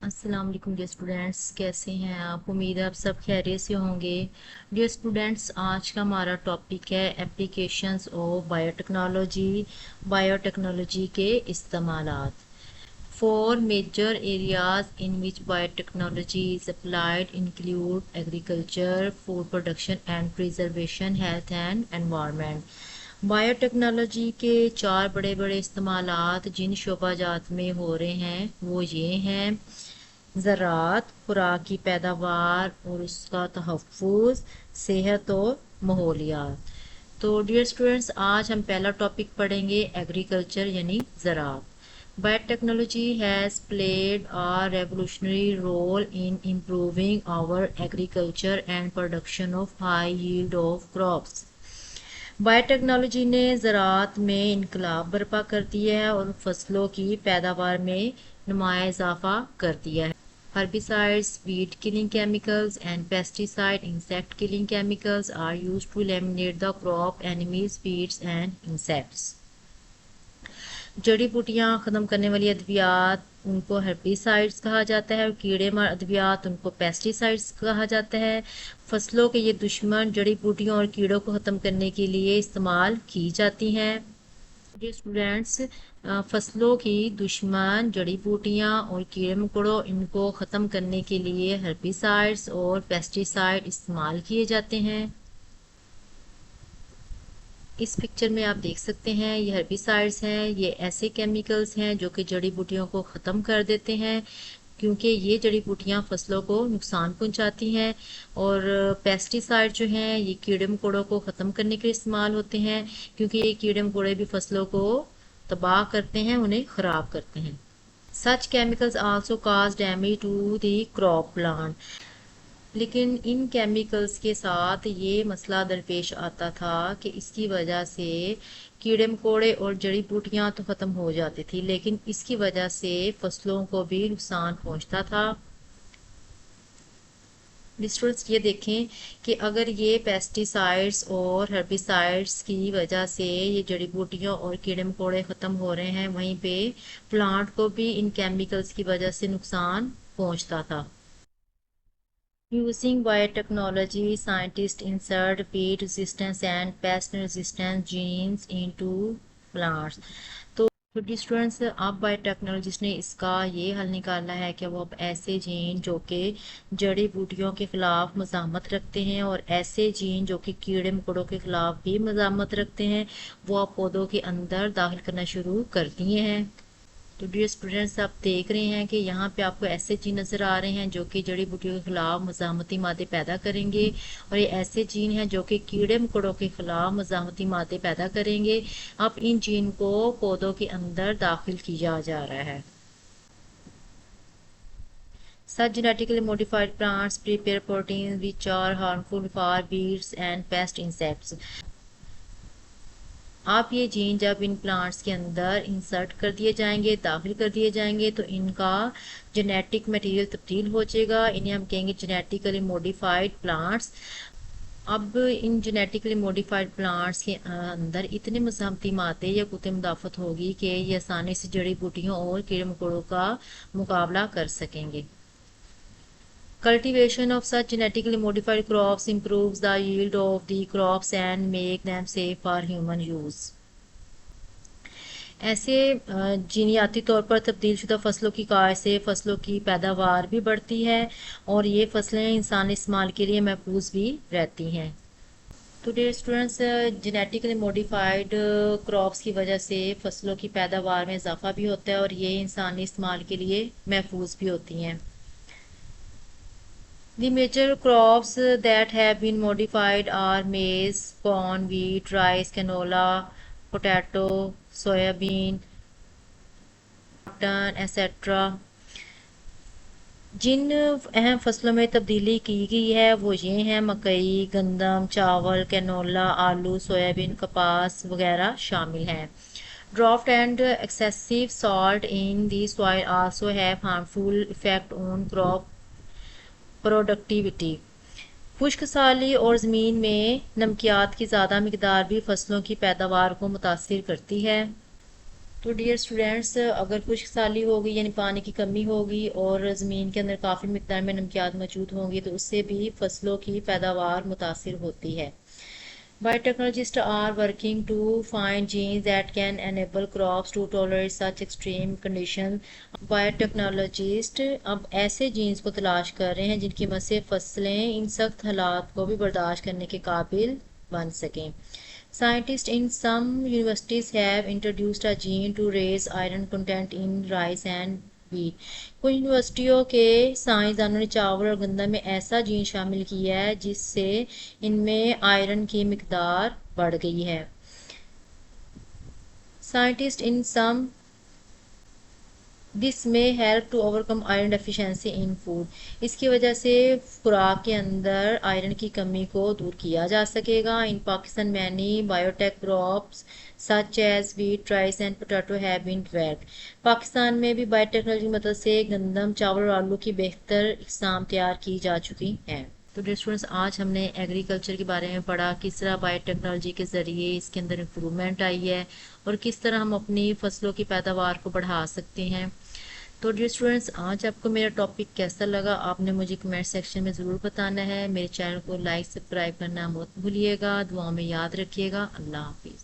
अस्सलाम वालेकुम dear students, कैसे हैं आप? उम्मीद है आप सब खैरियत से होंगे। डियर स्टूडेंट्स, आज का हमारा टॉपिक है एप्लीकेशंस ऑफ बायोटेक्नोलॉजी के इस्तेमालात। Four major areas in which biotechnology is applied include agriculture, food production and preservation, health and environment. Biotechnology के चार बड़े बड़े इस्तेमालात जिन शोबाजात में हो रहे हैं वो ये हैं: ज़राअत, खुराक की पैदावार और उसका तहफ़्फ़ुज़, सेहत और माहौलियात। तो डियर स्टूडेंट्स, आज हम पहला टॉपिक पढ़ेंगे एग्रीकल्चर यानी ज़राअत। Biotechnology has played a revolutionary role in improving our agriculture and production of high yield of crops. Biotechnology ने ज़राअत में इनकलाब बर्पा कर दिया है और फसलों की पैदावार में नुमाया इजाफा कर दिया है। Herbicides, weed killing chemicals and pesticide, insect killing chemicals are used to eliminate the crop enemies, weeds and insects. जड़ी बूटियां ख़त्म करने वाली अद्वियात उनको हेर्बिसाइड्स कहा जाता है और कीड़े मार अद्वियात उनको पेस्टिसाइड्स कहा जाता है। फसलों के ये दुश्मन जड़ी बूटियों और कीड़ों को ख़त्म करने के लिए इस्तेमाल की जाती हैं। ये स्टूडेंट्स, फसलों की दुश्मन जड़ी बूटियां और कीड़े मकोड़ों इनको ख़त्म करने के लिए हेर्बिसाइड्स और पेस्टिसाइड इस्तेमाल किए जाते हैं। इस पिक्चर में आप देख सकते हैं ये हेर्बिसाइड्स हैं। ये ऐसे केमिकल्स हैं जो कि जड़ी बूटियों को ख़त्म कर देते हैं क्योंकि ये जड़ी बूटियां फसलों को नुकसान पहुंचाती हैं। और पेस्टिसाइड जो हैं ये कीड़े मकोड़ों को ख़त्म करने के लिए इस्तेमाल होते हैं क्योंकि ये कीड़े मकोड़े भी फसलों को तबाह करते हैं, उन्हें ख़राब करते हैं। Such chemicals also cause damage to the crop plant. लेकिन इन केमिकल्स के साथ ये मसला दरपेश आता था कि इसकी वजह से कीड़े मकोड़े और जड़ी बूटियां तो ख़त्म हो जाती थी, लेकिन इसकी वजह से फसलों को भी नुकसान पहुंचता था। स्टूडेंट्स, ये देखें कि अगर ये पेस्टिसाइड्स और हेर्बिसाइड्स की वजह से ये जड़ी बूटियां और कीड़े मकोड़े ख़त्म हो रहे हैं, वहीं पे प्लांट को भी इन केमिकल्स की वजह से नुकसान पहुंचता था। Using biotechnology, scientists insert weed resistance and pest resistance genes into plants. तो स्टूडेंट्स, अब बायोटेक्नोलॉजिस्ट ने इसका ये हल निकाला है कि वो अब ऐसे जीन जो कि जड़ी बूटियों के खिलाफ मज़ामत रखते हैं और ऐसे जीन जो कि कीड़े मकोड़ों के खिलाफ भी मज़ामत रखते हैं वो अब पौधों के अंदर दाखिल करना शुरू कर दिए हैं। तो डियर स्टूडेंट्स, आप देख रहे हैं कि यहाँ पे आपको ऐसे जीन नज़र आ रहे हैं जो कि जड़ी बूटियों के खिलाफ मज़ामती मादे पैदा करेंगे और ये ऐसे जीन हैं जो कि कीड़े मकोड़ों के खिलाफ मज़ामती मादे पैदा करेंगे। अब इन जीन को पौधों के अंदर दाखिल किया जा रहा है। Such genetically modified plants prepare proteins which are harmful for weeds and pest insects. आप ये जीन जब इन प्लांट्स के अंदर इंसर्ट कर दिए जाएंगे, दाखिल कर दिए जाएंगे, तो इनका जेनेटिक मटेरियल तब्दील हो जाएगा। इन्हें हम कहेंगे जेनेटिकली मॉडिफाइड प्लांट्स। अब इन जेनेटिकली मॉडिफाइड प्लांट्स के अंदर इतने मज़ामती मादे या कुत्ते मुदाफ़त होगी कि ये आसानी से जड़ी बूटियों और कीड़े मकोड़ों का मुकाबला कर सकेंगे। Cultivation of such genetically modified crops improves the yield of the crops and make them safe for human use. ऐसे जीनियाती तौर पर तब्दील शुदा फसलों की काश्त से फसलों की पैदावार भी बढ़ती है और ये फसलें इंसानी इस्तेमाल के लिए महफूज भी रहती हैं। तो dear students, genetically modified crops की वजह से फसलों की पैदावार में इजाफा भी होता है और ये इंसानी इस्तेमाल के लिए महफूज भी होती हैं। The major crops that have been modified are maize, corn, wheat, rice, canola, potato, soybean, cotton, etc. जिन अहम फसलों में तब्दीली की गई है वो ये हैं: मकई, गंदम, चावल, कैनोला, आलू, सोयाबीन, कपास वगैरह शामिल हैं। Drought and excessive salt in the soil also have harmful effect on crop productivity. खुश्क साली और ज़मीन में नमकियात की ज़्यादा मकदार भी फसलों की पैदावार को मुतासिर करती है। تو ڈیئر اسٹوڈینٹس، اگر خشک سالی ہوگی یعنی پانی کی کمی ہوگی اور زمین کے اندر کافی مقدار میں نمکیات موجود ہوں گی تو اس سے بھی فصلوں کی پیداوار متاثر ہوتی ہے۔ Biotechnologists are working to find genes that can enable crops to tolerate such extreme conditions. بایوٹیکنالوجسٹ اب ایسے جینز کو تلاش کر رہے ہیں جن کی مدد سے فصلیں ان سخت حالات کو بھی برداشت کرنے کے قابل بن سکیں۔ Scientists in some universities have introduced a gene to raise iron content in rice and wheat. کچھ یونیورسٹیوں کے سائنسدانوں نے چاول اور گندم میں ایسا جین شامل کیا ہے جس سے ان میں آئرن کی مقدار بڑھ گئی ہے۔ Scientists in some This may help to overcome iron deficiency in food. اس کی وجہ سے خوراک کے اندر آئرن کی کمی کو دور کیا جا سکے گا۔ In Pakistan, many biotech crops such as wheat, rice and potato have been developed. Pakistan میں بھی بایو ٹیکنالوجی کی مدد سے گندم، چاول اور آلو کی بہتر اقسام تیار کی جا چکی ہیں۔ تو ڈیئر اسٹوڈنٹس، آج ہم نے ایگریکلچر کے بارے میں پڑھا، کس طرح بایو ٹیکنالوجی کے ذریعے اس کے اندر امپرومنٹ آئی ہے اور کس طرح ہم اپنی فصلوں کی پیداوار کو بڑھا سکتے ہیں۔ تو ڈیئر اسٹوڈنٹس، آج آپ کو میرا ٹاپک کیسا لگا آپ نے مجھے کمنٹ سیکشن میں ضرور بتانا ہے۔ میرے چینل کو لائک سبسکرائب کرنا مت بھولیے گا، دعا میں یاد رکھیے گا۔ اللہ حافظ۔